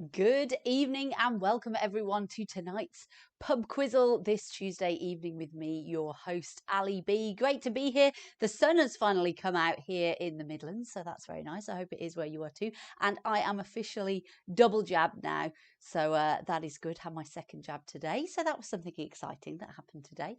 Good evening and welcome everyone to tonight's Pub Quizzle this Tuesday evening with me, your host, Ali B. Great to be here. The sun has finally come out here in the Midlands, so that's very nice. I hope it is where you are too. And I am officially double jabbed now, so that is good. Had my second jab today, so that was something exciting that happened today.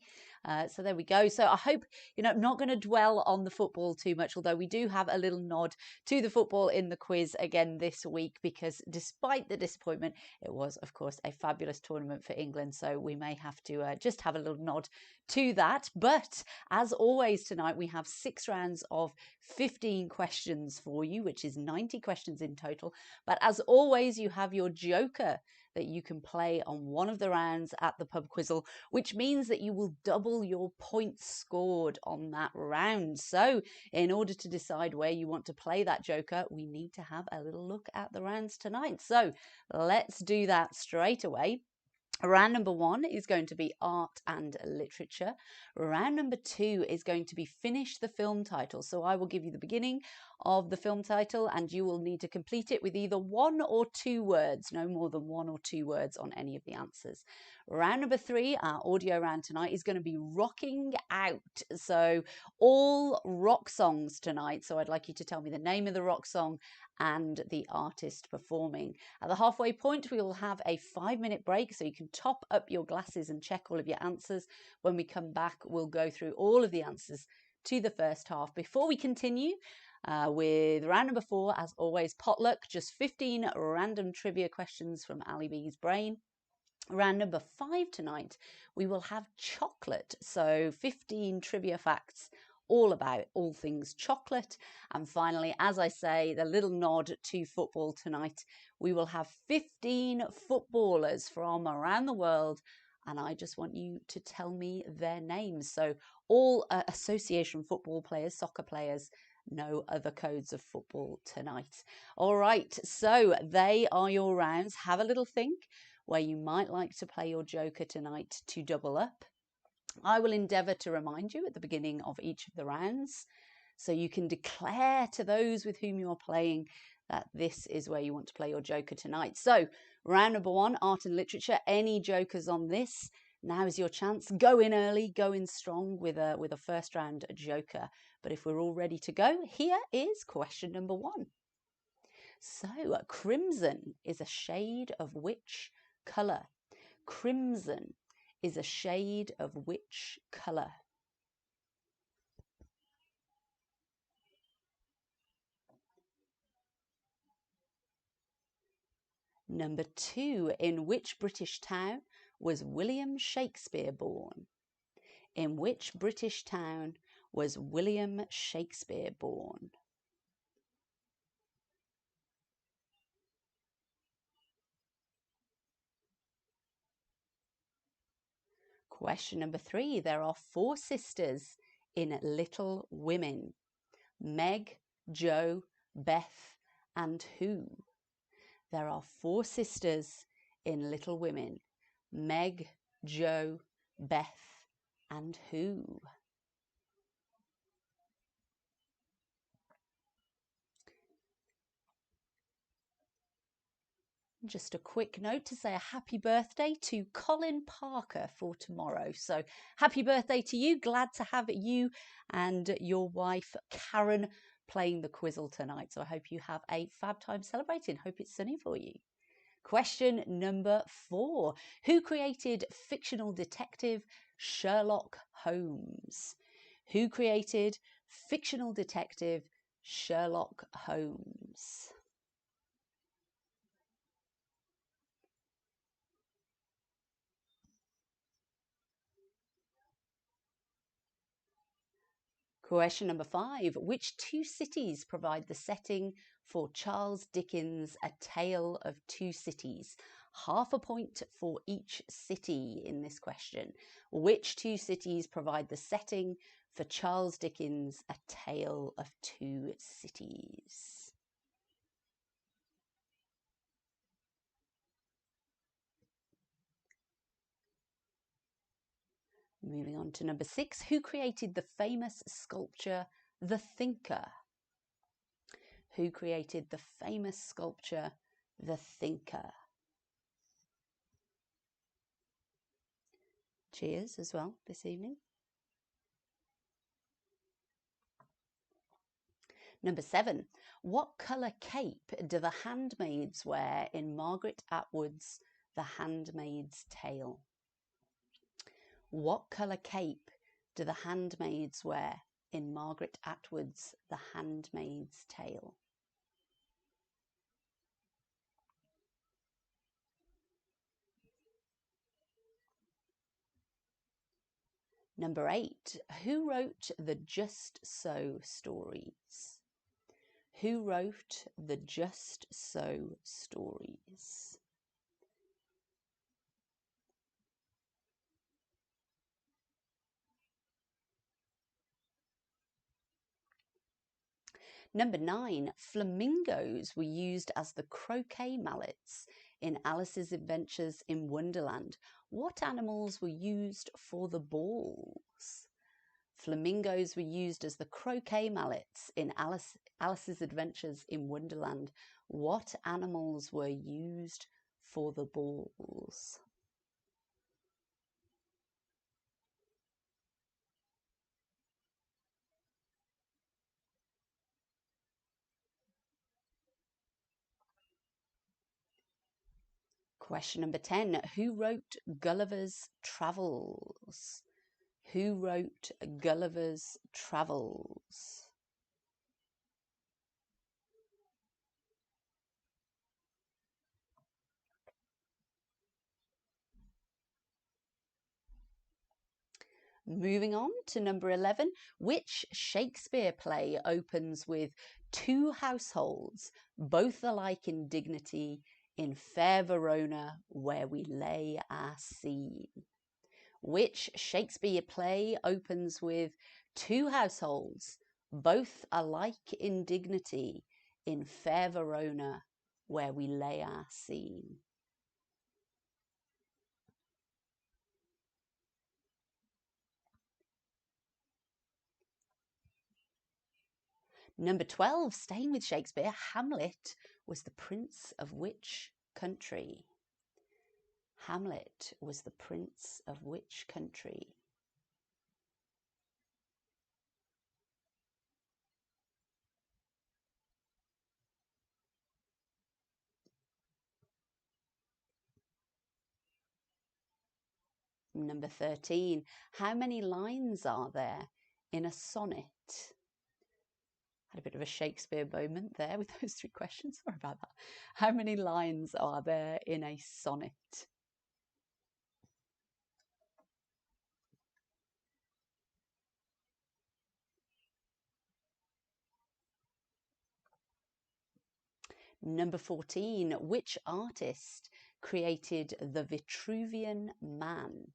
So there we go. So I hope, I'm not going to dwell on the football too much, although we do have a little nod to the football in the quiz again this week, because despite the disappointment, it was, of course, a fabulous tournament for England. So we may have to just have a little nod to that. But as always, tonight we have 6 rounds of 15 questions for you, which is 90 questions in total. But as always, you have your joker that you can play on one of the rounds at the Pub Quizzle, which means that you will double your points scored on that round. So in order to decide where you want to play that joker, we need to have a little look at the rounds tonight. So let's do that straight away. Round number 1 is going to be art and literature. Round number 2 is going to be finish the film title. So I will give you the beginning of the film title and you will need to complete it with either 1 or 2 words, no more than 1 or 2 words on any of the answers. Round number 3, our audio round tonight, is going to be rocking out. So all rock songs tonight. So I'd like you to tell me the name of the rock song and the artist performing. At the halfway point, we will have a 5-minute break so you can top up your glasses and check all of your answers. When we come back, we'll go through all of the answers to the first half. Before we continue with round number 4, as always, potluck, just 15 random trivia questions from Ali B's brain. Round number 5 tonight, we will have chocolate, so 15 trivia facts all about all things chocolate. And finally, as I say, the little nod to football tonight, we will have 15 footballers from around the world, and I just want you to tell me their names. So all association football players, soccer players, no other codes of football tonight. All right, so they are your rounds. Have a little think where you might like to play your joker tonight to double up. I will endeavour to remind you at the beginning of each of the rounds, so you can declare to those with whom you're playing that this is where you want to play your joker tonight. So round number 1, art and literature. Any jokers on this? Now is your chance. Go in early, go in strong with a first round joker. But if we're all ready to go, here is question number 1. So crimson is a shade of which colour? Crimson is a shade of which colour? Number 2, in which British town was William Shakespeare born? In which British town was William Shakespeare born? Question number 3, there are 4 sisters in Little Women. Meg, Jo, Beth, and who? There are 4 sisters in Little Women. Meg, Jo, Beth, and who? Just a quick note to say a happy birthday to Colin Parker for tomorrow. So happy birthday to you. Glad to have you and your wife Karen playing the Quizzle tonight. So I hope you have a fab time celebrating. Hope it's sunny for you. Question number 4. Who created fictional detective Sherlock Holmes? Who created fictional detective Sherlock Holmes? Question number 5. Which 2 cities provide the setting for Charles Dickens' A Tale of Two Cities? Half a point for each city in this question. Which 2 cities provide the setting for Charles Dickens' A Tale of Two Cities? Moving on to number 6. Who created the famous sculpture, The Thinker? Who created the famous sculpture, the thinker. Cheers as well this evening. Number 7. What colour cape do the handmaids wear in Margaret Atwood's The Handmaid's Tale? What colour cape do the handmaids wear in Margaret Atwood's The Handmaid's Tale? Number 8. Who wrote the Just So stories? Who wrote the Just So stories? Number 9. Flamingos were used as the croquet mallets in Alice's Adventures in Wonderland. What animals were used for the balls? Flamingos were used as the croquet mallets in Alice's Adventures in Wonderland. What animals were used for the balls? Question number 10. Who wrote Gulliver's Travels? Who wrote Gulliver's Travels? Moving on to number 11. Which Shakespeare play opens with two households, both alike in dignity, in fair Verona, where we lay our scene? Which Shakespeare play opens with two households, both alike in dignity, in fair Verona, where we lay our scene? Number 12, staying with Shakespeare, Hamlet was the prince of which country? Hamlet was the prince of which country? Number 13, how many lines are there in a sonnet? Had a bit of a Shakespeare moment there with those 3 questions. Sorry about that. How many lines are there in a sonnet? Number 14, which artist created the Vitruvian Man?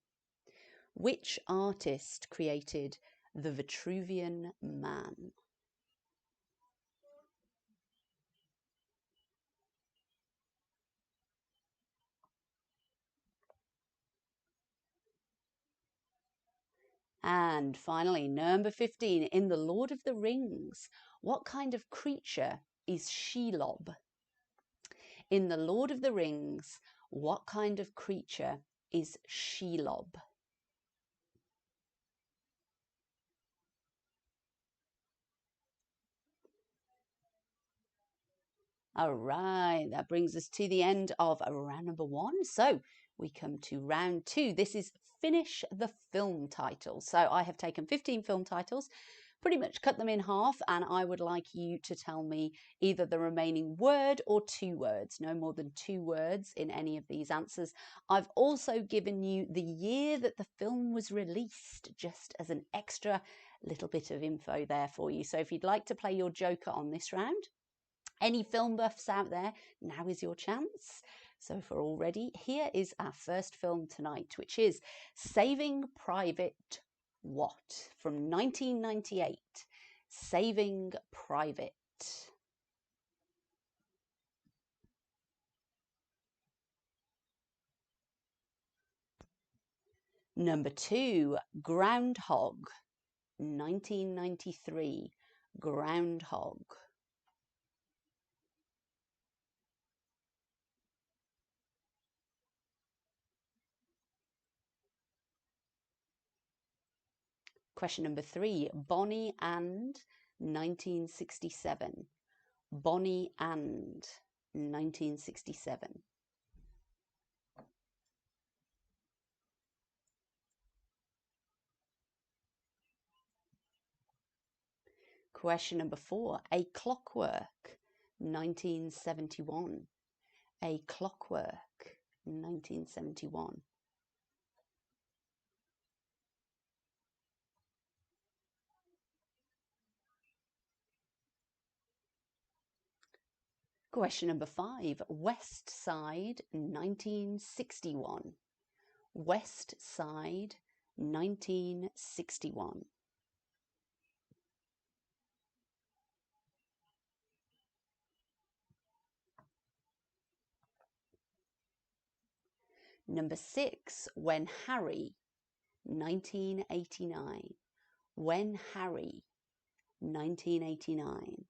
Which artist created the Vitruvian Man? And finally, number 15, in The Lord of the Rings, what kind of creature is Shelob? In The Lord of the Rings, what kind of creature is Shelob? All right, that brings us to the end of round number 1. So we come to round 2. This is finish the film title. So I have taken 15 film titles, pretty much cut them in half, and I would like you to tell me either the remaining word or 2 words, no more than 2 words in any of these answers. I've also given you the year that the film was released, just as an extra little bit of info there for you. So if you'd like to play your joker on this round, any film buffs out there, now is your chance. So if we're all ready, here is our first film tonight, which is Saving Private What from 1998. Saving Private. Number 2, Groundhog, 1993. Groundhog. Question number 3, Bonnie and 1967. Bonnie and 1967. Question number 4, A Clockwork, 1971. A Clockwork, 1971. Question number 5, West Side, 1961. West Side, 1961. Number 6, When Harry, 1989. When Harry, 1989.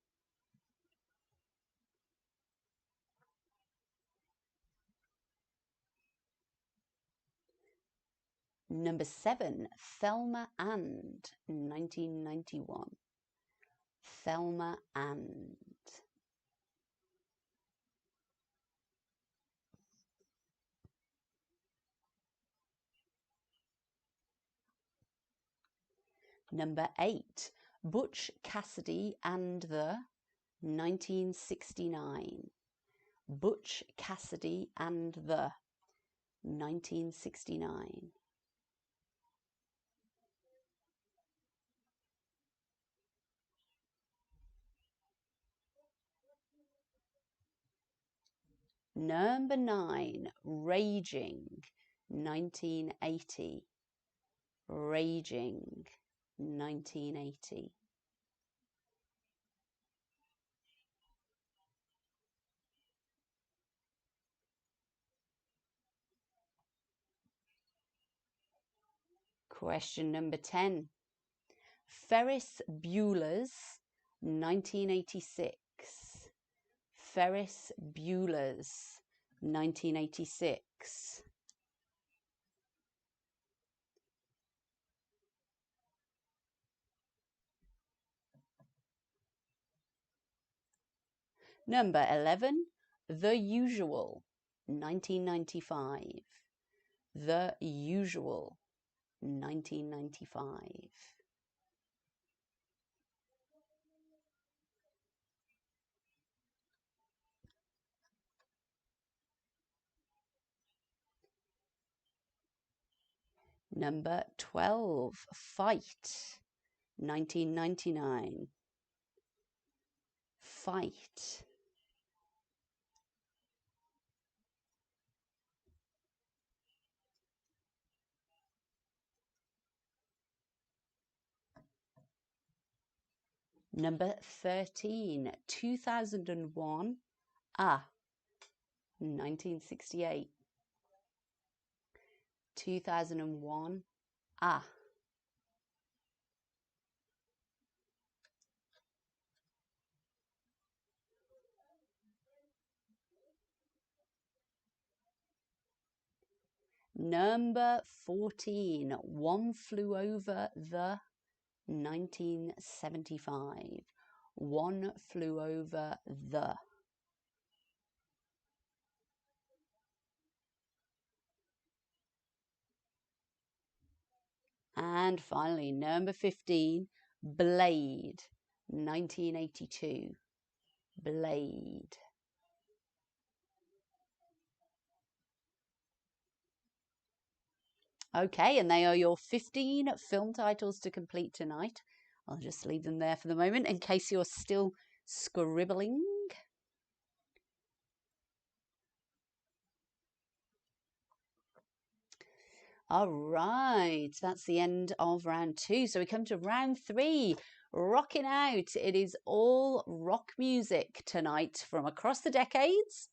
Number 7, Thelma and 1991. Thelma and. Number 8, Butch Cassidy and the 1969. Butch Cassidy and the 1969. Number 9, Raging, 1980. Raging, 1980. Question number 10. Ferris Bueller's 1986. Ferris Bueller's 1986. Number 11, The Usual, 1995. The Usual, 1995. Number 12, Fight, 1999. Fight. Number 13, 2001. 1968. 2001. Number 14, One Flew Over the 1975. One Flew Over the. And finally, number 15, Blade, 1982. Blade. Okay, and they are your 15 film titles to complete tonight. I'll just leave them there for the moment in case you're still scribbling. All right, that's the end of round 2. So we come to round 3, rocking out. It is all rock music tonight from across the decades.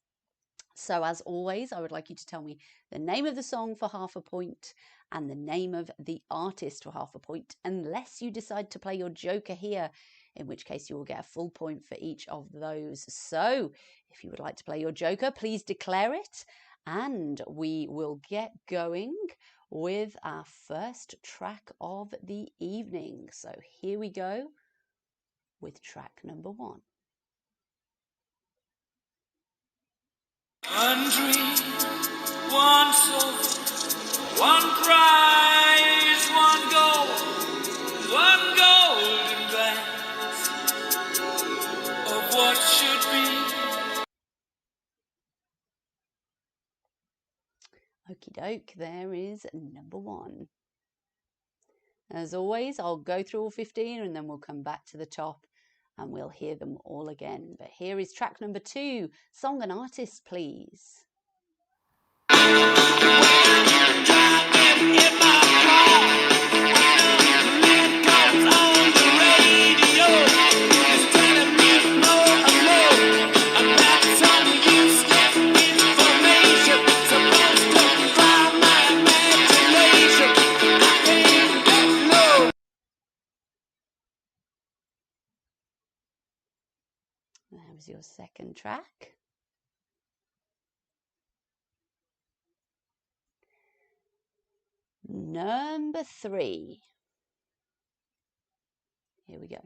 So as always, I would like you to tell me the name of the song for half a point and the name of the artist for half a point, unless you decide to play your joker here, in which case you will get a full point for each of those. So if you would like to play your joker, please declare it and we will get going with our first track of the evening. So here we go with track number 1. One dream, one soul, one prize, one goal, one golden glance of what should be. Okie doke, there is number 1. As always, I'll go through all 15 and then we'll come back to the top and we'll hear them all again. But here is track number 2. Song and artist, please. That was your second track. Number 3. Here we go.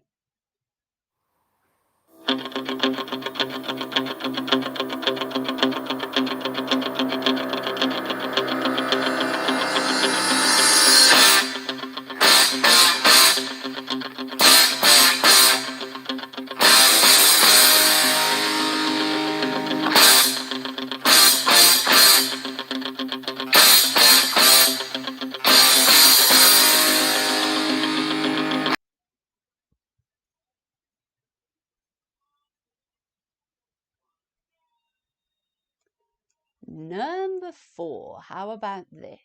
Number 4. How about this?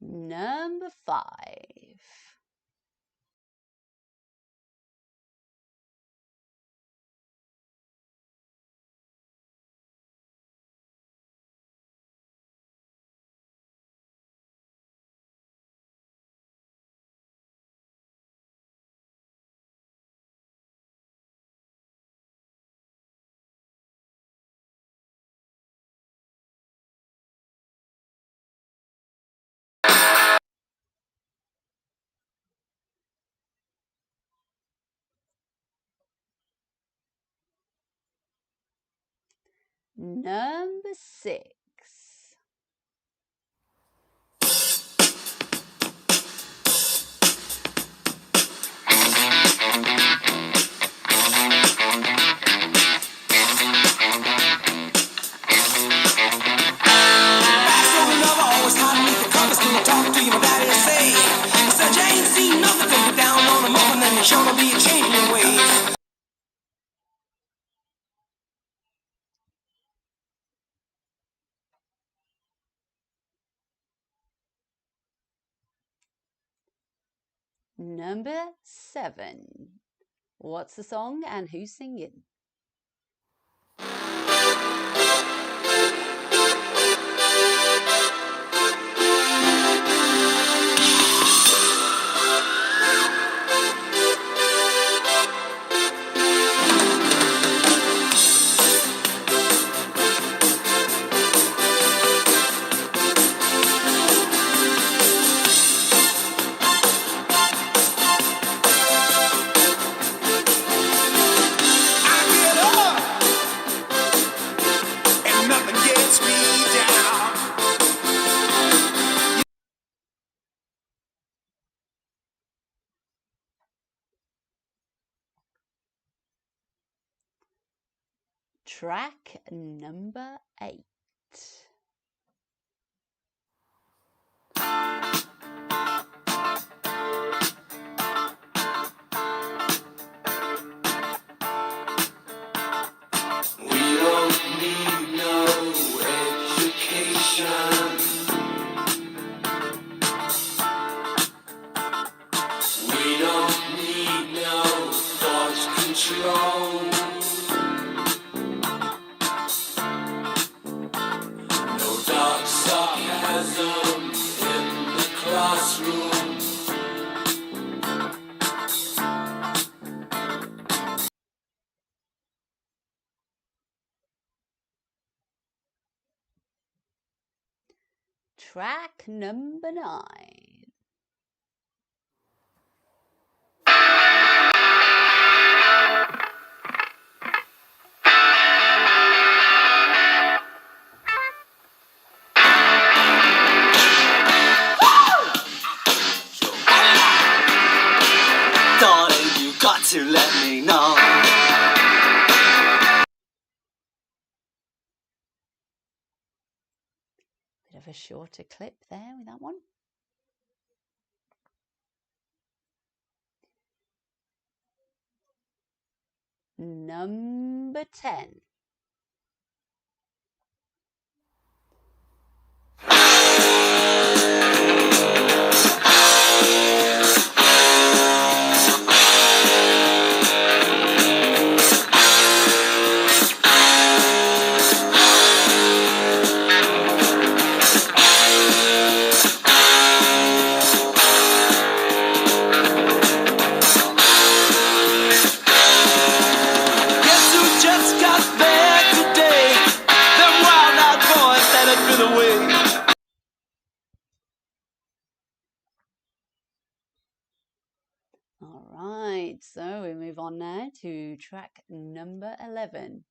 Number 5. Number 6. Number 7. What's the song and who's singing? Track number 8. track number 9. Darling, you got to let me know. Bit of a shorter clip there with that one. Number 10. All right, so we move on now to track number 11.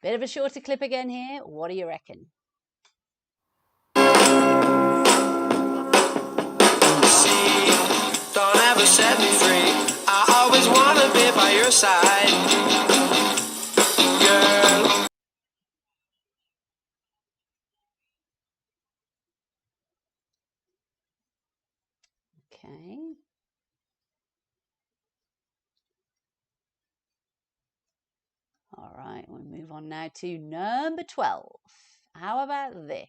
Bit of a shorter clip again here. What do you reckon? Don't ever set me free. I always wanna be by your side, girl. Okay. All right, we'll move on now to number 12. How about this?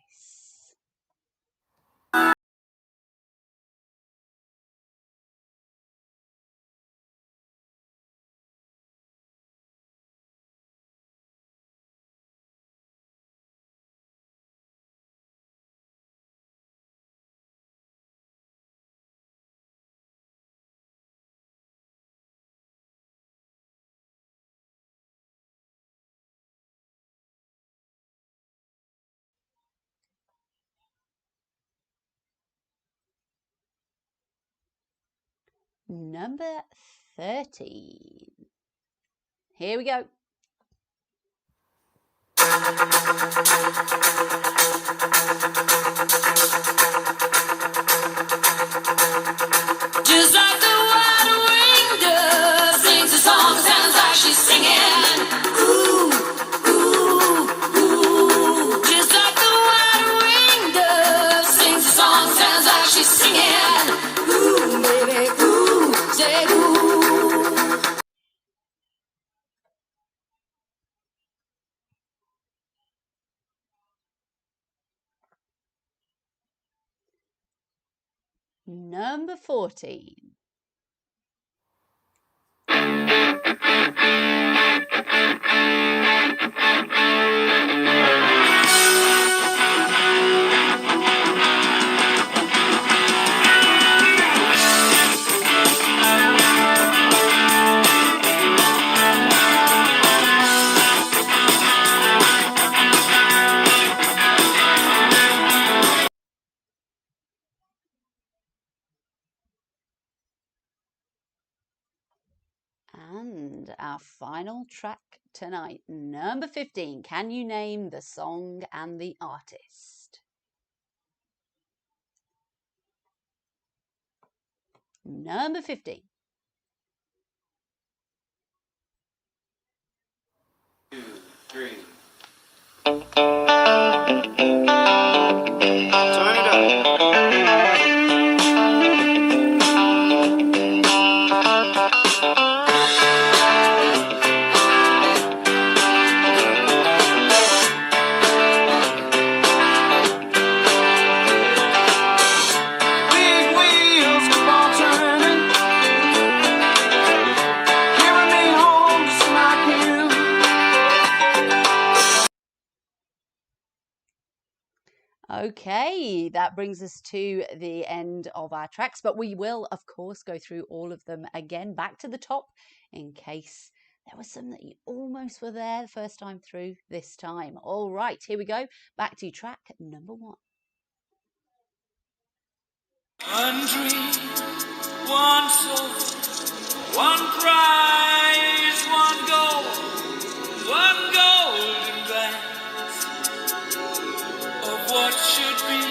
Number 13. Here we go. Just like the white-winged dove sings a song, sounds like she's singing. Ooh, ooh, ooh. Just like the white-winged dove sings a song, sounds like she's singing. Ooh, baby, ooh, say ooh. Number 14. And our final track tonight, number 15. Can you name the song and the artist? Number 15. 2, 3. Turn it up. Big wheels keep on turning, carry me home just like you. Okay, that brings us to the end of our tracks, but we will, of course, go through all of them again back to the top in case there was some that you almost were there the first time through this time. All right, here we go. Back to track number 1. One dream, one soul, one prize, one goal, one golden glance of what should be.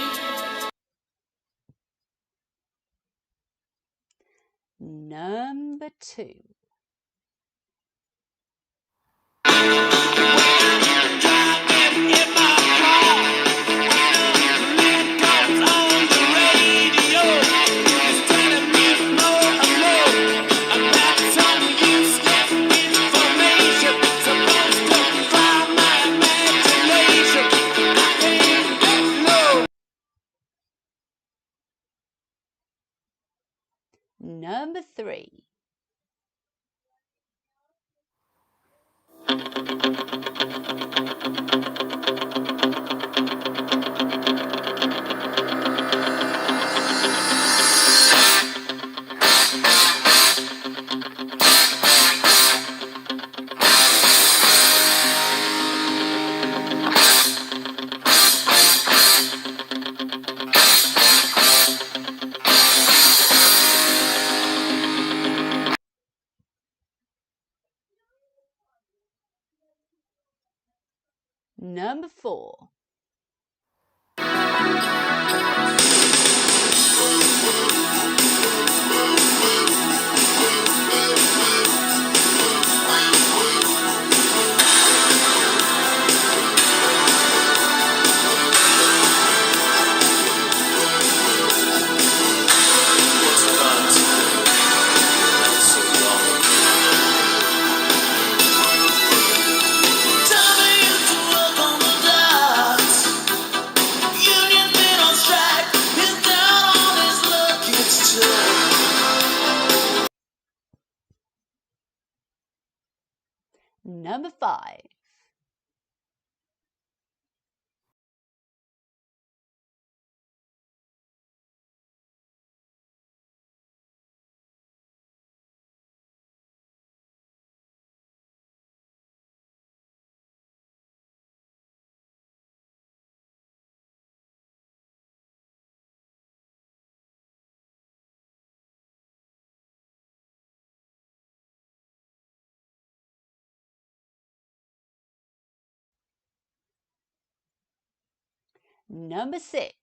Number 2. Number 3. Number 4. Number 5. Number 6.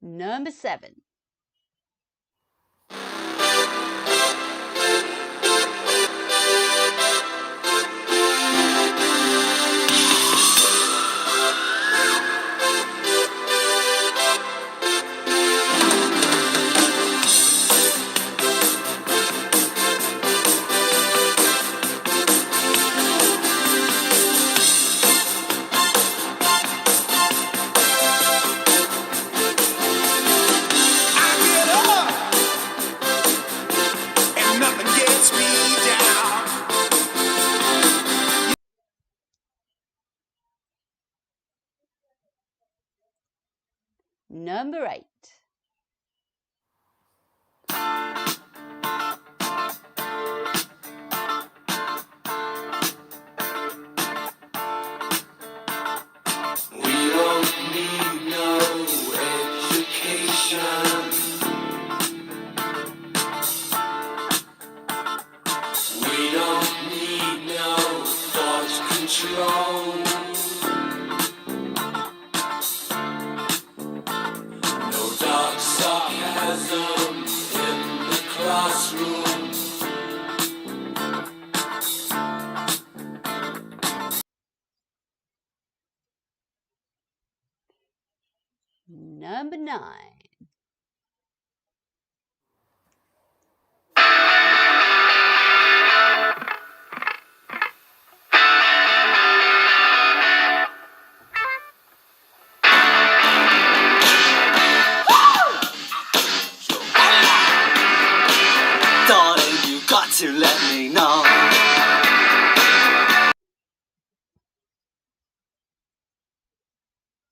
Number 7. Number 8. We don't need no education. We don't need no thought control. No dark sarcasm in the classroom. Number 9.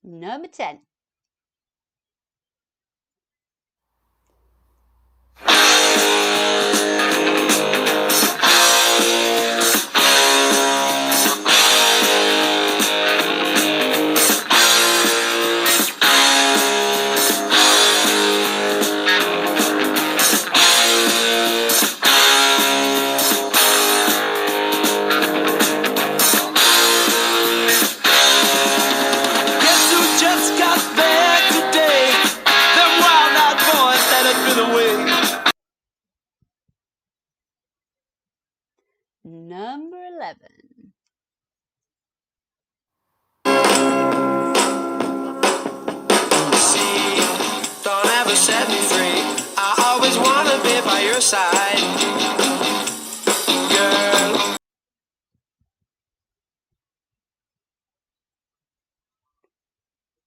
Number 10. Guess who just got back today? Them wild-eyed boys headed for the way. Number 11. See, don't ever set me free. I always wanna be by your side, girl.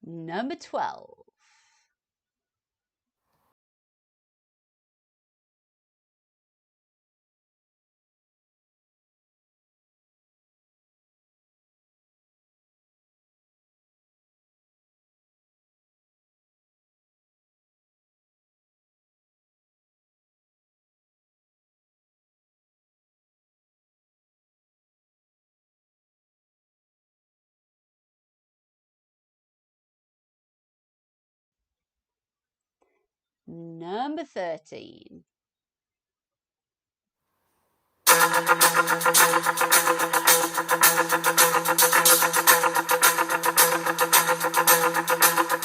Number 12. Number 13.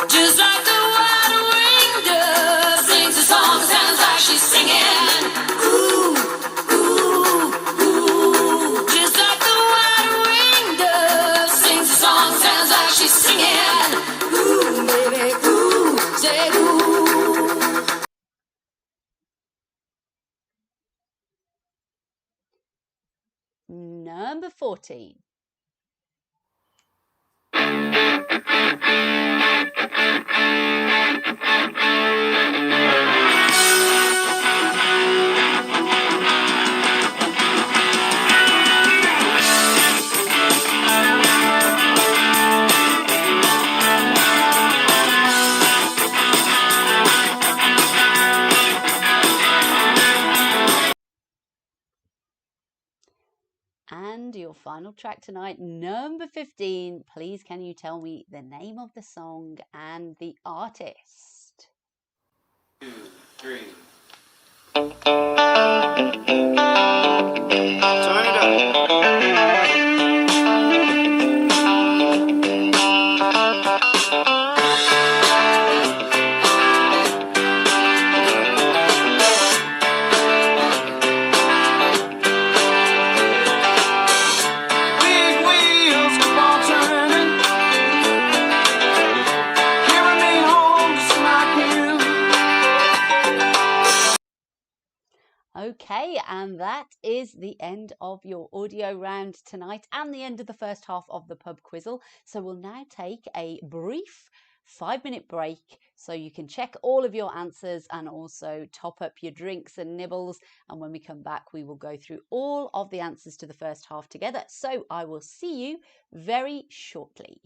Just like the white-winged dove sings a song, sounds like she's singing. Ooh, ooh, ooh. Just like the white-winged dove sings a song, sounds like she's singing. Ooh, baby, ooh, say ooh. Number 14. And your final track tonight, number 15. Please, can you tell me the name of the song and the artist? 2, 3. Turn it up. Big wheels keep on turning, carry me home just like you. Okay, and that is the end of your audio round tonight and the end of the first half of the Pub Quizzle. So we'll now take a brief 5-minute break so you can check all of your answers and also top up your drinks and nibbles. And when we come back, we will go through all of the answers to the first half together. So I will see you very shortly.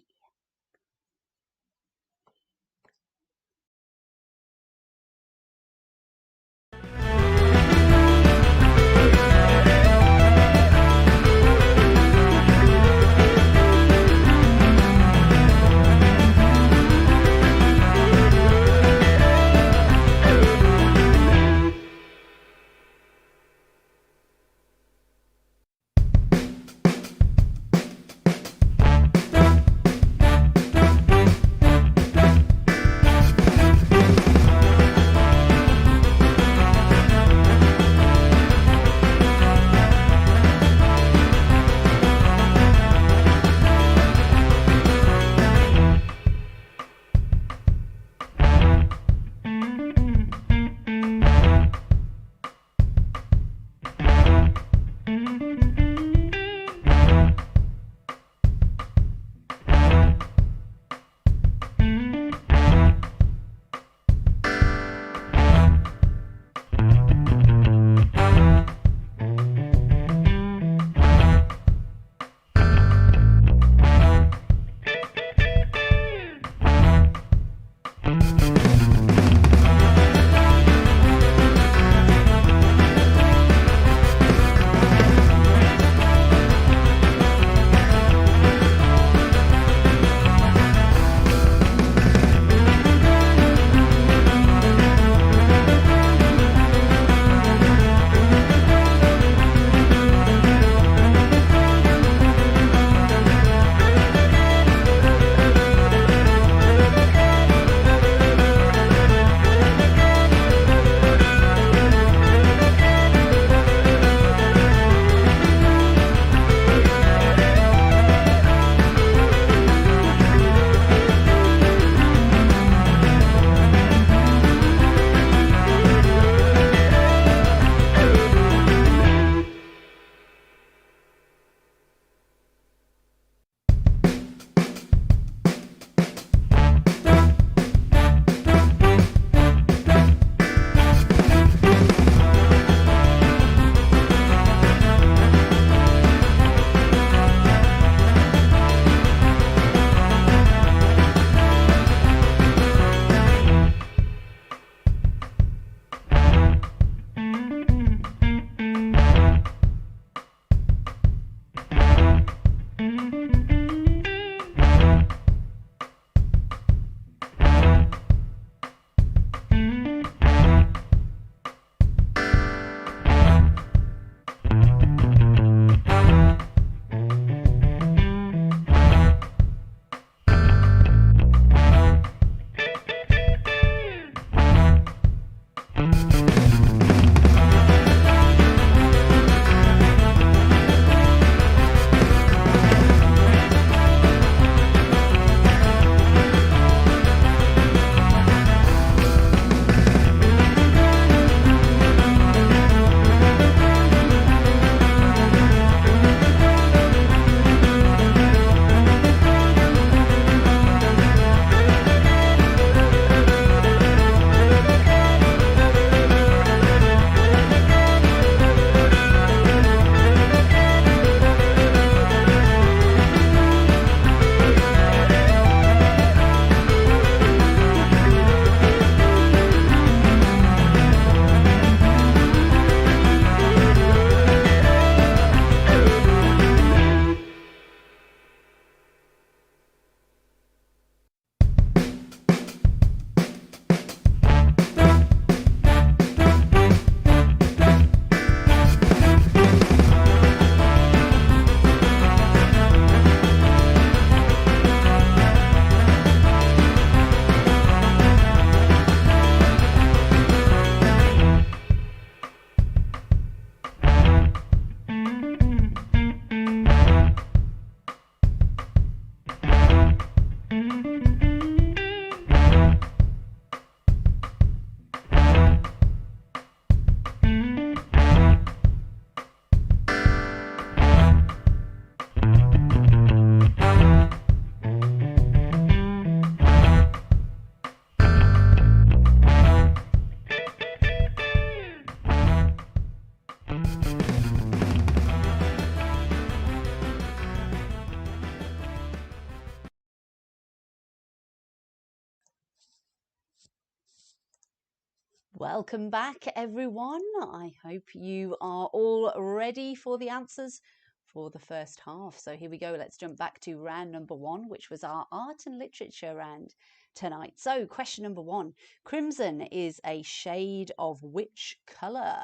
Welcome back, everyone. I hope you are all ready for the answers for the first half. So here we go. Let's jump back to round number 1, which was our art and literature round tonight. So question number 1. Crimson is a shade of which colour?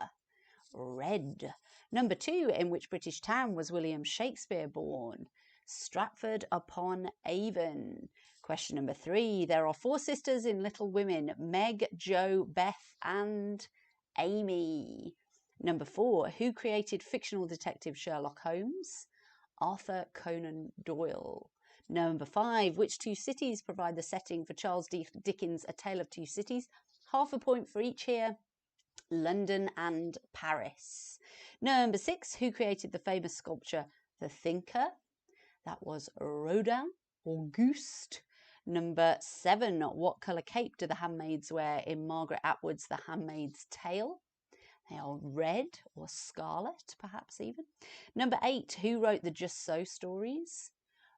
Red. Number 2. In which British town was William Shakespeare born? Stratford upon Avon. Question number 3. There are 4 sisters in Little Women: Meg, Jo, Beth, and Amy. Number 4. Who created fictional detective Sherlock Holmes? Arthur Conan Doyle. Number 5. Which 2 cities provide the setting for Charles Dickens' A Tale of Two Cities? Half a point for each here. London and Paris. Number 6. Who created the famous sculpture The Thinker? That was Rodin, Auguste. Number 7. What colour cape do the handmaids wear in Margaret Atwood's The Handmaid's Tale? They are red or scarlet, perhaps even. Number 8. Who wrote the Just So stories?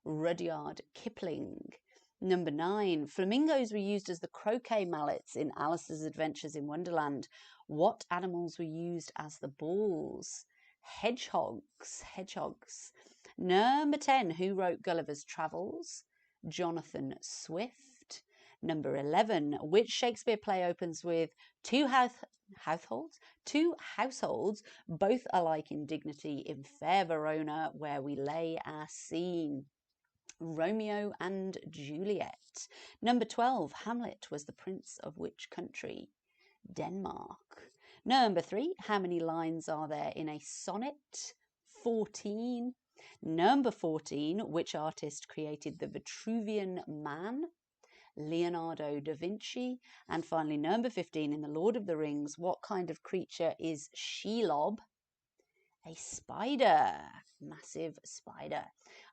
Rudyard Kipling. Number 9. Flamingos were used as the croquet mallets in Alice's Adventures in Wonderland. What animals were used as the balls? Hedgehogs. Number 10. Who wrote Gulliver's Travels? Jonathan Swift. Number 11. Which Shakespeare play opens with two households, both alike in dignity, in fair Verona, where we lay our scene? Romeo and Juliet. Number 12. Hamlet was the prince of which country? Denmark. Number 3. How many lines are there in a sonnet? 14. Number 14. Which artist created the Vitruvian Man? Leonardo da Vinci. And finally, number 15. In The Lord of the Rings, what kind of creature is Shelob? A spider. Massive spider.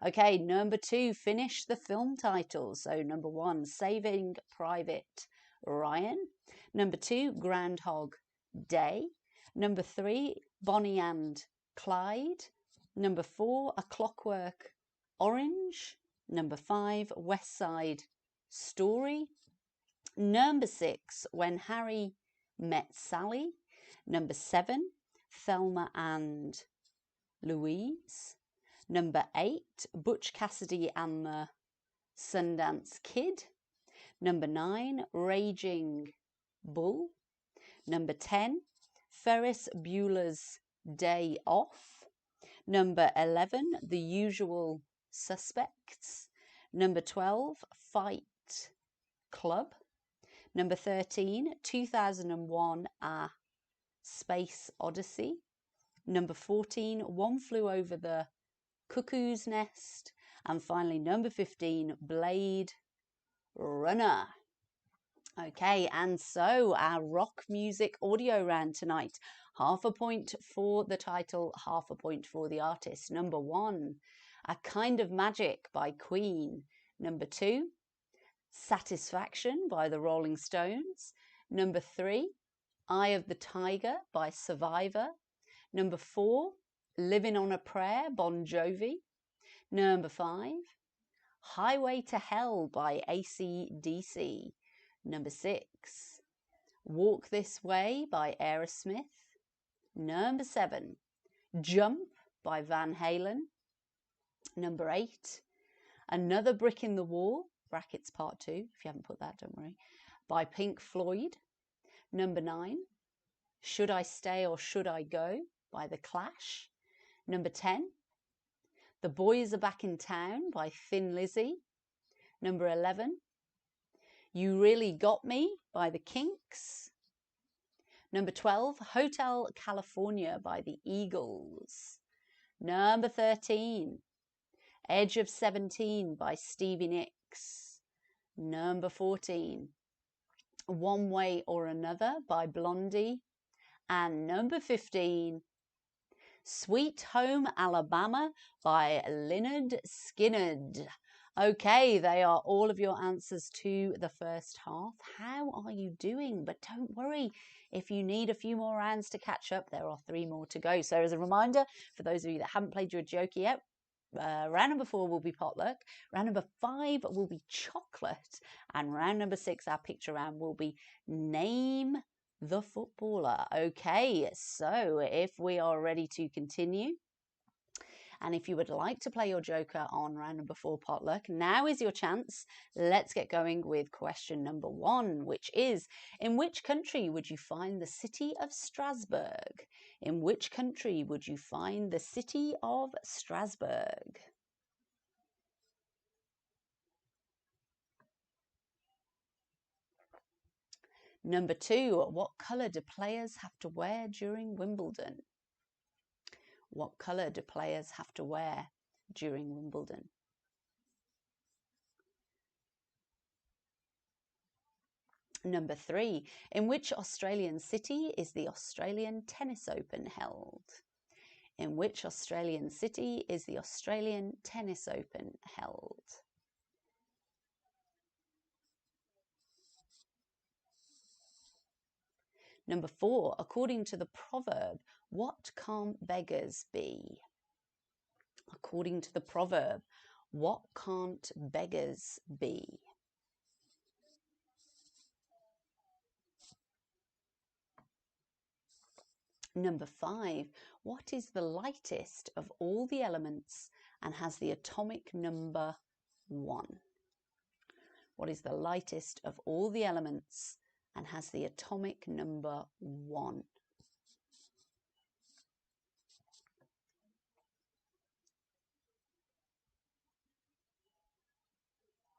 Okay, number 2, finish the film titles. So number 1, Saving Private Ryan. Number 2, Groundhog Day. Number 3, Bonnie and Clyde. Number 4, A Clockwork Orange. Number 5, West Side Story. Number 6, When Harry Met Sally. Number 7, Thelma and Louise. Number 8, Butch Cassidy and the Sundance Kid. Number 9, Raging Bull. Number 10, Ferris Bueller's Day Off. Number 11, The Usual Suspects. Number 12, Fight Club. Number 13, 2001, A Space Odyssey. Number 14, One Flew Over the Cuckoo's Nest. And finally, number 15, Blade Runner. Okay, and so our rock music audio round tonight. Half a point for the title, half a point for the artist. Number 1, A Kind of Magic by Queen. Number 2, Satisfaction by the Rolling Stones. Number 3, Eye of the Tiger by Survivor. Number 4, Living on a Prayer, Bon Jovi. Number 5, Highway to Hell by AC/DC. Number 6, Walk This Way by Aerosmith. Number 7, Jump by Van Halen. Number 8, Another Brick in the Wall, brackets part 2, if you haven't put that, don't worry, by Pink Floyd. Number 9, Should I Stay or Should I Go by The Clash. Number 10, The Boys Are Back in Town by Thin Lizzy. Number 11, You Really Got Me by The Kinks. Number 12, Hotel California by The Eagles. Number 13, Edge of 17 by Stevie Nicks. Number 14, One Way or Another by Blondie. And number 15, Sweet Home Alabama by Lynyrd Skynyrd. Okay, they are all of your answers to the first half. How are you doing? But don't worry, if you need a few more rounds to catch up, there are 3 more to go. So as a reminder, for those of you that haven't played your jokey yet, round number 4 will be potluck, round number 5 will be chocolate, and round number 6, our picture round, will be name The footballer. Okay, so if we are ready to continue, and if you would like to play your joker on round number 4 potluck, now is your chance. Let's get going with question number 1, which is, in which country would you find the city of Strasbourg? In which country would you find the city of Strasbourg? Number 2, what colour do players have to wear during Wimbledon? What colour do players have to wear during Wimbledon? Number 3, in which Australian city is the Australian Tennis Open held? In which Australian city is the Australian Tennis Open held? Number 4, according to the proverb, what can't beggars be? According to the proverb, what can't beggars be? Number 5, what is the lightest of all the elements and has the atomic number 1? What is the lightest of all the elements and has the atomic number 1?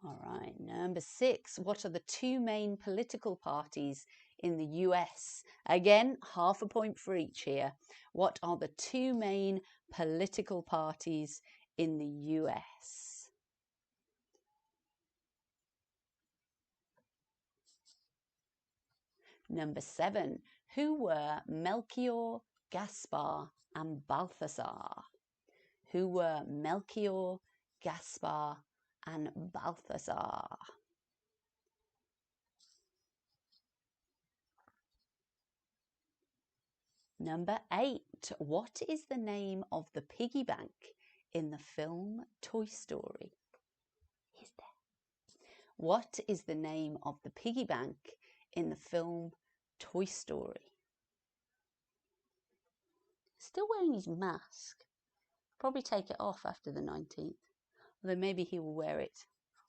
All right, number 6, what are the 2 main political parties in the US? Again, half a point for each here. What are the 2 main political parties in the US? Number 7, who were Melchior, Gaspar, and Balthasar? Who were Melchior, Gaspar, and Balthasar? Number 8, what is the name of the piggy bank in the film Toy Story? Is there? What is the name of the piggy bank in the film Toy Story? Still wearing his mask. Probably take it off after the 19th. Although maybe he will wear it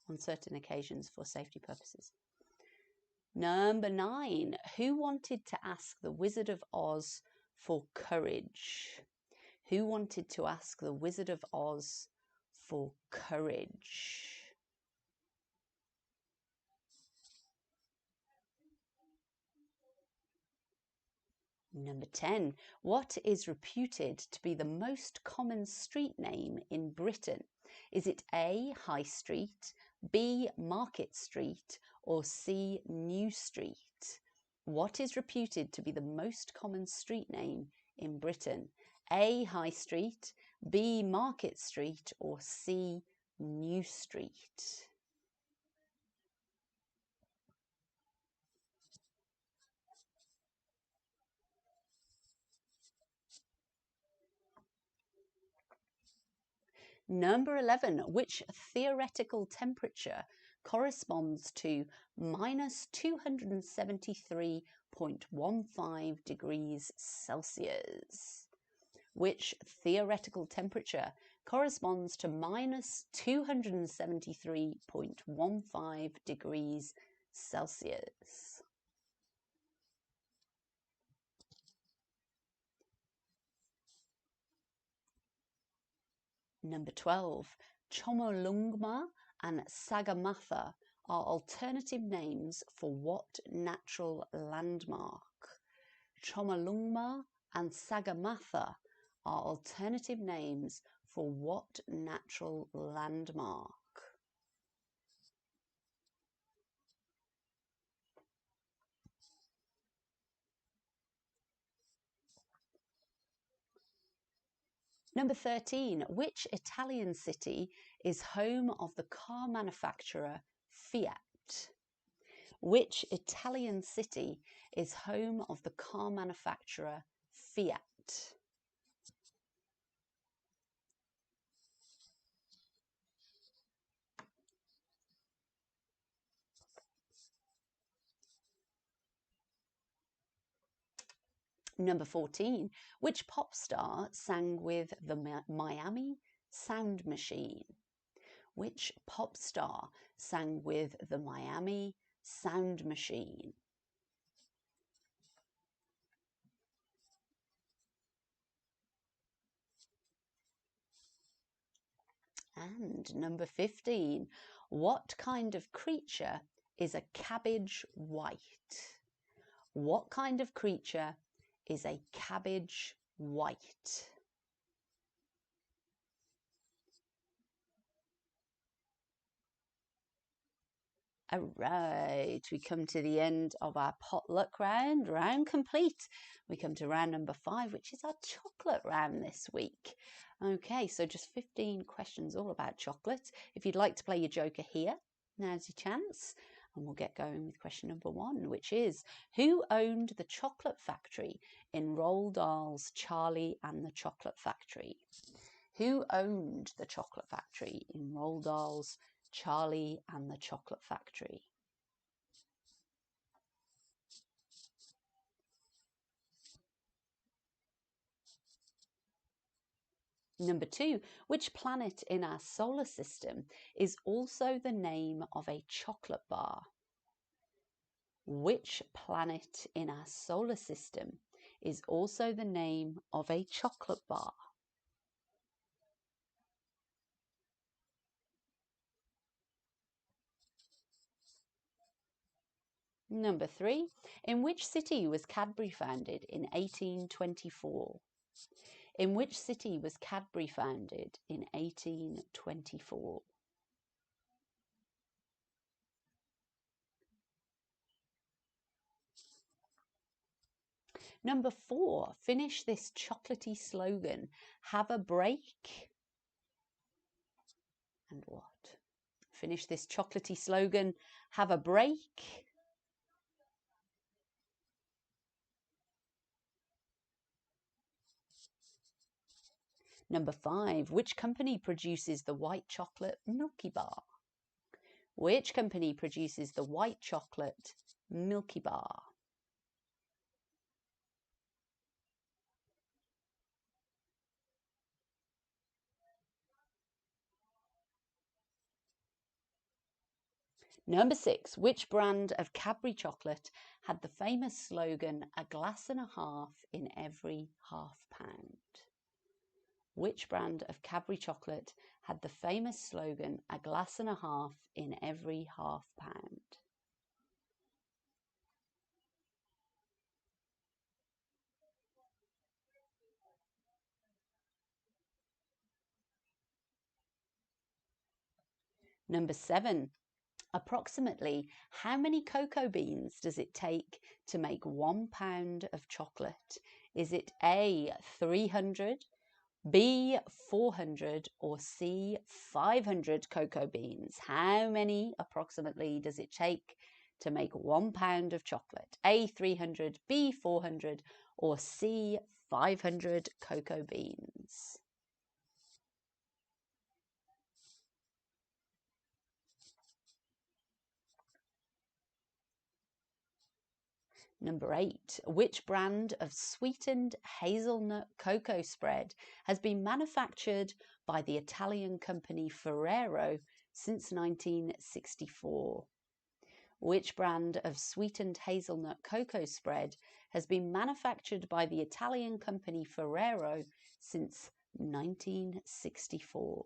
on certain occasions for safety purposes. Number 9, who wanted to ask the Wizard of Oz for courage? Who wanted to ask the Wizard of Oz for courage? Number 10, what is reputed to be the most common street name in Britain? Is it A, High Street, B, Market Street, or C, New Street? What is reputed to be the most common street name in Britain? A, High Street, B, Market Street, or C, New Street? Number 11, which theoretical temperature corresponds to minus 273.15 degrees Celsius? Which theoretical temperature corresponds to minus 273.15 degrees Celsius? Number 12, Chomolungma and Sagarmatha are alternative names for what natural landmark? Chomolungma and Sagarmatha are alternative names for what natural landmark? Number 13, which Italian city is home of the car manufacturer Fiat? Which Italian city is home of the car manufacturer Fiat? Number 14, which pop star sang with the Miami Sound Machine? Which pop star sang with the Miami Sound Machine? And number 15, what kind of creature is a cabbage white? What kind of creature is a cabbage white? All right, we come to the end of our potluck round, round complete. We come to round number 5, which is our chocolate round this week. Okay, so just 15 questions all about chocolate. If you'd like to play your joker here, now's your chance. And we'll get going with question number 1, which is, who owned the chocolate factory in Roald Dahl's Charlie and the Chocolate Factory? Who owned the chocolate factory in Roald Dahl's Charlie and the Chocolate Factory? Number 2, which planet in our solar system is also the name of a chocolate bar? Which planet in our solar system is also the name of a chocolate bar? Number 3, in which city was Cadbury founded in 1824? In which city was Cadbury founded in 1824? Number 4, finish this chocolatey slogan. Have a break. And what? Finish this chocolatey slogan. Have a break. Number 5, which company produces the white chocolate Milky Bar? Which company produces the white chocolate Milky Bar? Number 6, which brand of Cadbury chocolate had the famous slogan, a glass and a half in every half pound? Which brand of Cadbury chocolate had the famous slogan, a glass and a half in every half pound? Number 7, approximately how many cocoa beans does it take to make 1 pound of chocolate? Is it A, 300, B, 400, or C, 500 cocoa beans? How many approximately does it take to make 1 pound of chocolate? A, 300, B, 400, or C, 500 cocoa beans? Number 8, which brand of sweetened hazelnut cocoa spread has been manufactured by the Italian company Ferrero since 1964? Which brand of sweetened hazelnut cocoa spread has been manufactured by the Italian company Ferrero since 1964?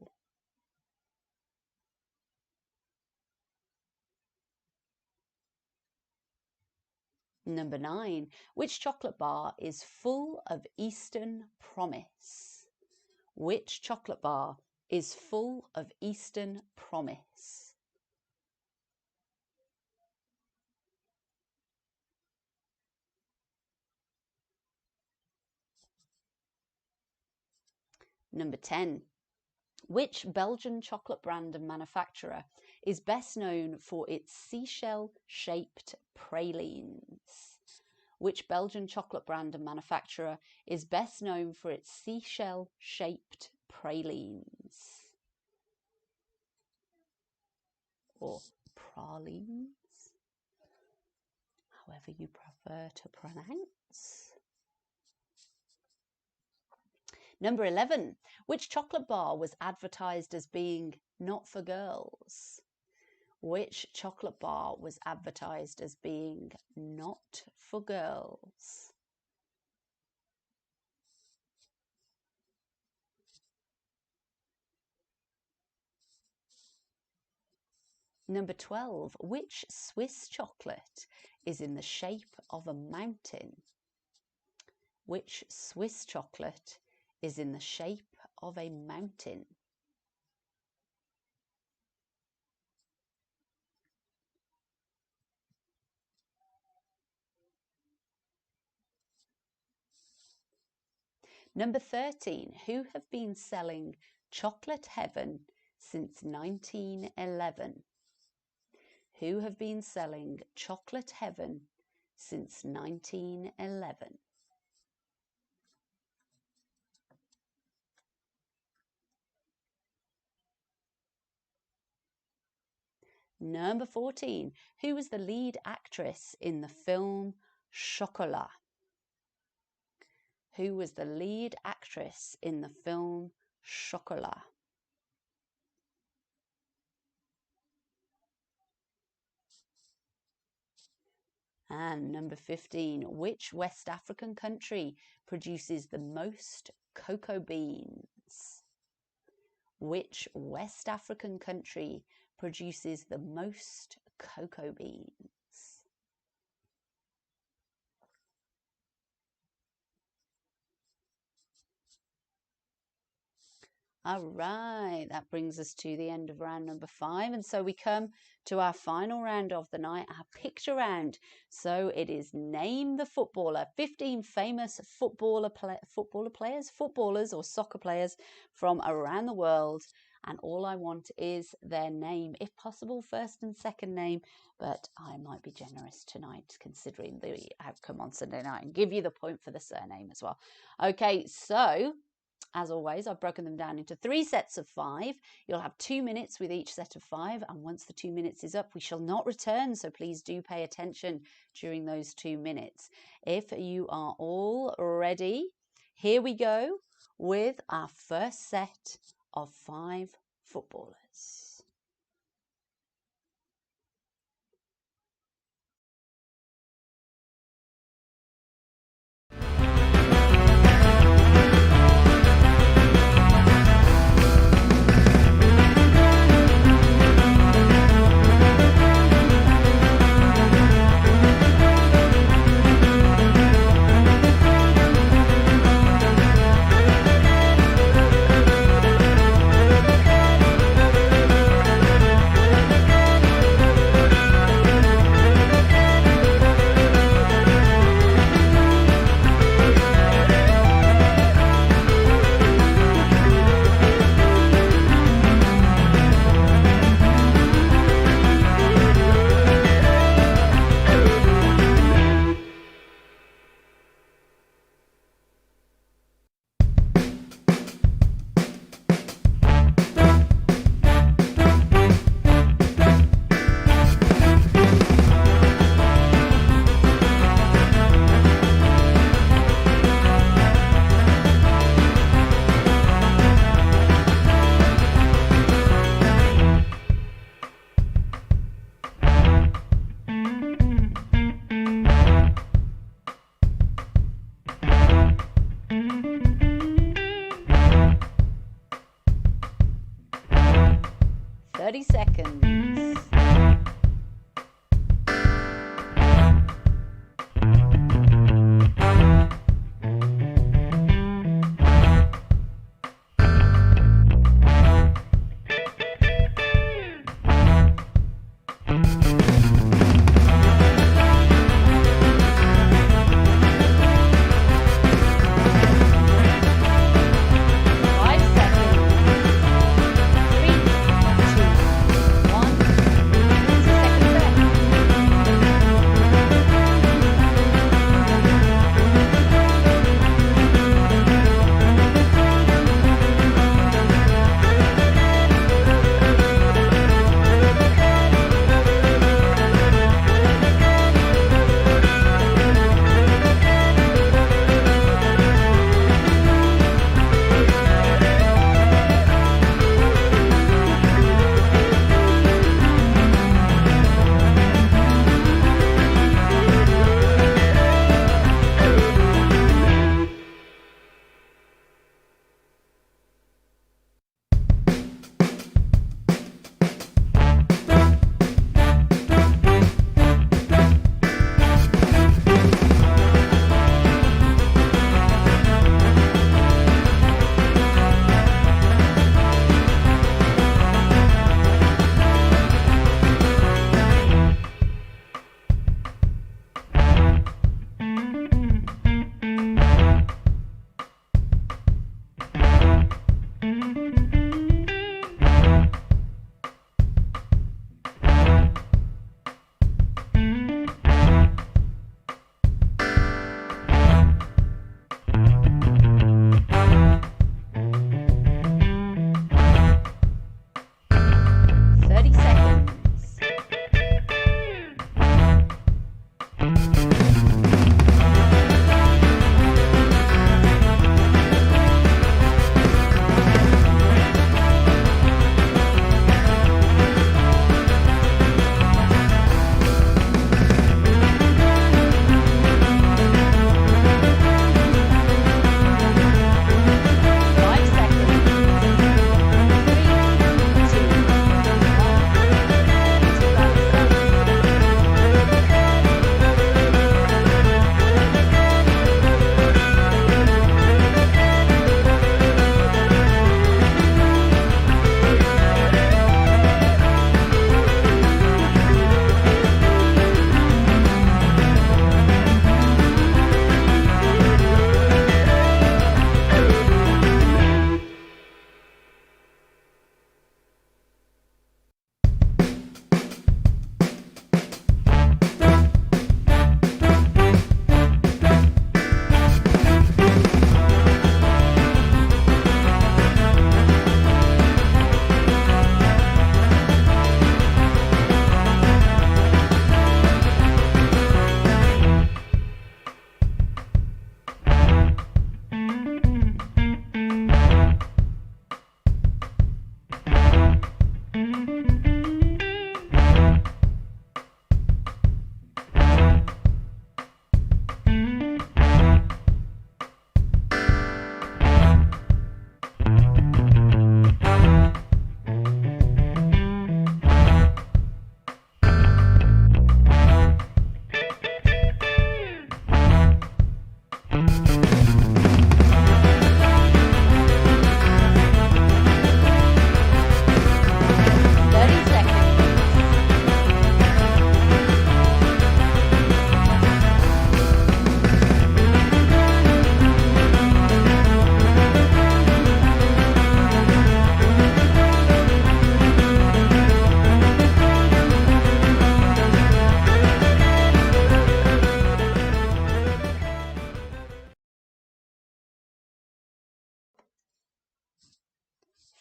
Number 9, which chocolate bar is full of Eastern promise? Which chocolate bar is full of Eastern promise? Number 10, which Belgian chocolate brand and manufacturer is best known for its seashell-shaped pralines? Which Belgian chocolate brand and manufacturer is best known for its seashell-shaped pralines? Or pralines, however you prefer to pronounce. Number 11. Which chocolate bar was advertised as being not for girls? Which chocolate bar was advertised as being not for girls? Number 12. Which Swiss chocolate is in the shape of a mountain? Which Swiss chocolate is in the shape of a mountain? Number 13. Who have been selling Chocolate Heaven since 1911? Who have been selling Chocolate Heaven since 1911? Number 14. Who was the lead actress in the film Chocolat? Who was the lead actress in the film Chocolat? And number 15. Which West African country produces the most cocoa beans? Which West African country produces the most cocoa beans? All right, that brings us to the end of round number 5. And so we come to our final round of the night, our picture round. So it is name the footballer, 15 famous footballers or soccer players from around the world. And all I want is their name, if possible, first and second name. But I might be generous tonight, considering the outcome on Sunday night, and give you the point for the surname as well. Okay, so as always, I've broken them down into 3 sets of 5. You'll have 2 minutes with each set of 5. And once the 2 minutes is up, we shall not return. So please do pay attention during those 2 minutes. If you are all ready, here we go with our first set of 5 footballers. Seconds.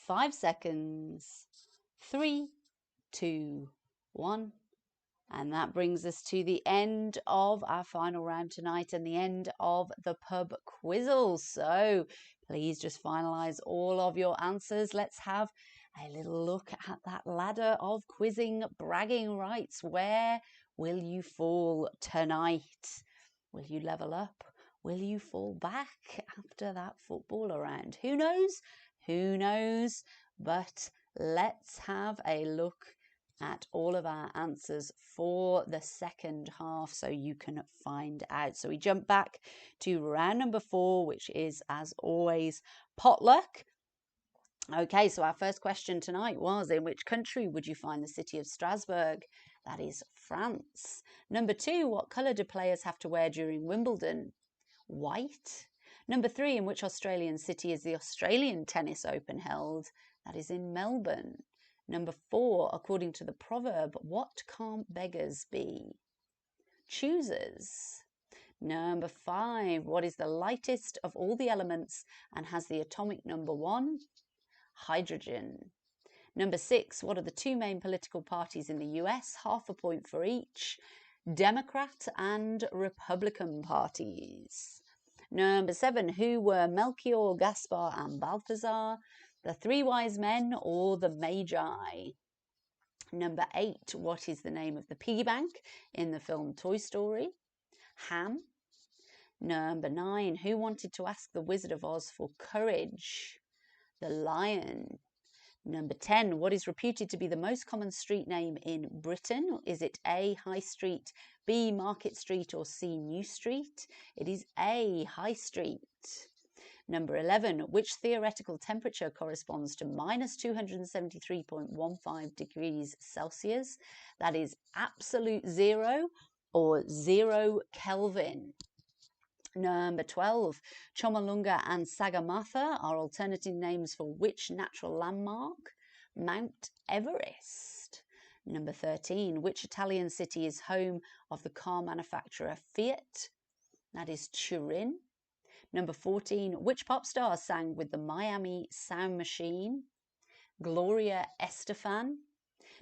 5 seconds. 3, 2, 1. And that brings us to the end of our final round tonight and the end of the Pub Quizzle. So please just finalise all of your answers. Let's have a little look at that ladder of quizzing bragging rights. Where will you fall tonight? Will you level up? Will you fall back after that football round? Who knows? Who knows? But let's have a look at all of our answers for the second half so you can find out. So we jump back to round number 4, which is, as always, potluck. Okay, so our first question tonight was, in which country would you find the city of Strasbourg? That is France. Number 2, what colour do players have to wear during Wimbledon? White. Number 3, in which Australian city is the Australian Tennis Open held? That is in Melbourne. Number 4, according to the proverb, what can't beggars be? Choosers. Number 5, what is the lightest of all the elements and has the atomic number 1? Hydrogen. Number 6, what are the 2 main political parties in the US? Half a point for each. Democrat and Republican parties. Number 7, who were Melchior, Gaspar and Balthazar? The 3 wise men or the Magi? Number 8, what is the name of the piggy bank in the film Toy Story? Ham. Number 9, who wanted to ask the Wizard of Oz for courage? The lion. Number 10, what is reputed to be the most common street name in Britain? Is it A, High Street, B, Market Street or C, New Street? It is A, High Street. Number 11, which theoretical temperature corresponds to minus 273.15 degrees Celsius? That is absolute 0 or 0 Kelvin. Number 12, Chomolungma and Sagarmatha are alternative names for which natural landmark? Mount Everest. Number 13, which Italian city is home of the car manufacturer Fiat? That is Turin. Number 14, which pop star sang with the Miami Sound Machine? Gloria Estefan.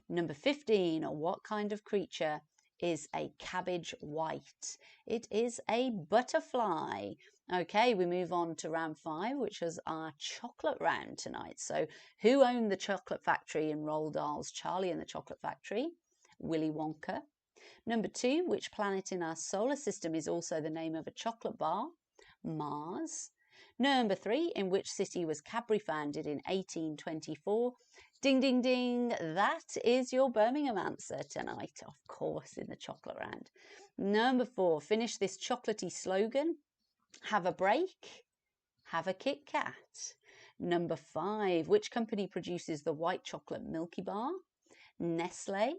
Number 15, what kind of creature is a cabbage white? It is a butterfly. Okay, we move on to round 5, which was our chocolate round tonight. So who owned the chocolate factory in Roald Dahl's Charlie and the Chocolate Factory? Willy Wonka. Number 2, which planet in our solar system is also the name of a chocolate bar? Mars. Number 3, in which city was Cadbury founded in 1824? Ding, ding, ding. That is your Birmingham answer tonight, of course, in the chocolate round. Number 4, finish this chocolatey slogan. Have a break. Have a Kit Kat. Number 5, which company produces the white chocolate Milky Bar? Nestle.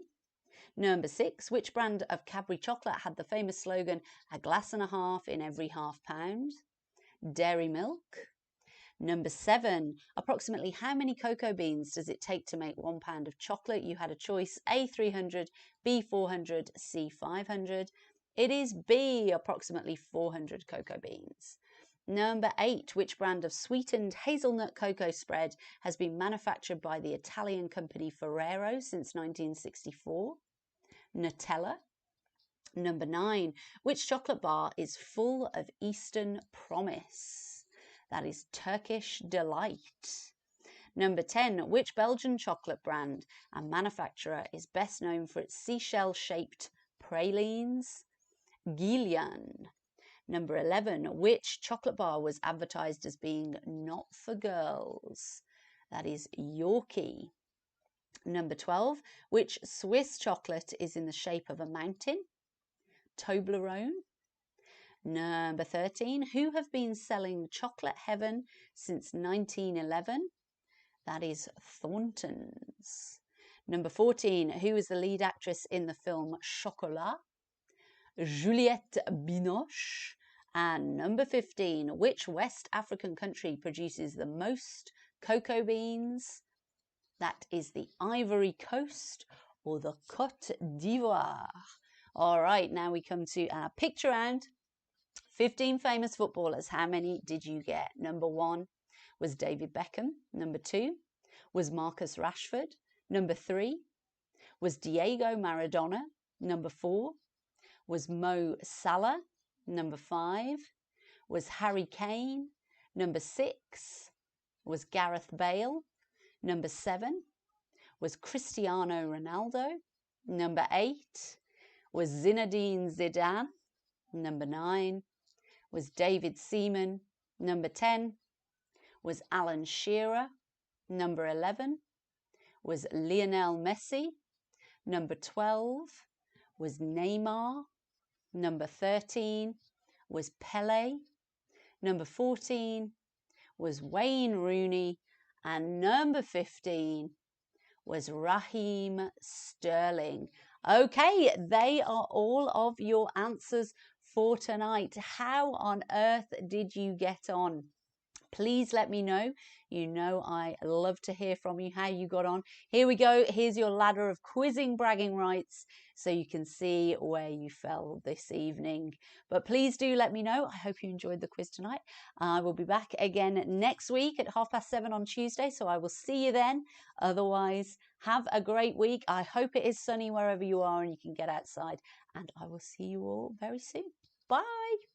Number 6, which brand of Cadbury chocolate had the famous slogan, a glass and a half in every half pound? Dairy Milk. Number 7, approximately how many cocoa beans does it take to make 1 pound of chocolate? You had a choice, A, 300, B, 400, C, 500. It is B, approximately 400 cocoa beans. Number 8, which brand of sweetened hazelnut cocoa spread has been manufactured by the Italian company Ferrero since 1964? Nutella. Number 9, which chocolate bar is full of Eastern promise? That is Turkish Delight. Number 10, which Belgian chocolate brand and manufacturer is best known for its seashell-shaped pralines? Guillain. Number 11, which chocolate bar was advertised as being not for girls? That is Yorkie. Number 12, which Swiss chocolate is in the shape of a mountain? Toblerone. Number 13, who have been selling Chocolate Heaven since 1911? That is Thornton's. Number 14, who is the lead actress in the film Chocolat? Juliette Binoche. And number 15, which West African country produces the most cocoa beans? That is the Ivory Coast or the Côte d'Ivoire. All right, now we come to our picture round. 15 famous footballers. How many did you get? Number 1 was David Beckham. Number 2 was Marcus Rashford. Number 3 was Diego Maradona. Number 4 was Mo Salah. Number 5 was Harry Kane. Number 6 was Gareth Bale. Number 7 was Cristiano Ronaldo. Number 8 was Zinedine Zidane. Number 9 was David Seaman. Number 10 was Alan Shearer. Number 11 was Lionel Messi. Number 12 was Neymar. Number 13 was Pele. Number 14 was Wayne Rooney. And number 15 was Raheem Sterling. Okay, they are all of your answers for tonight. How on earth did you get on? Please let me know. You know I love to hear from you, how you got on. Here we go. Here's your ladder of quizzing bragging rights so you can see where you fell this evening. But please do let me know. I hope you enjoyed the quiz tonight. I will be back again next week at 7:30 on Tuesday, so I will see you then. Otherwise, have a great week. I hope it is sunny wherever you are and you can get outside. And I will see you all very soon. Bye.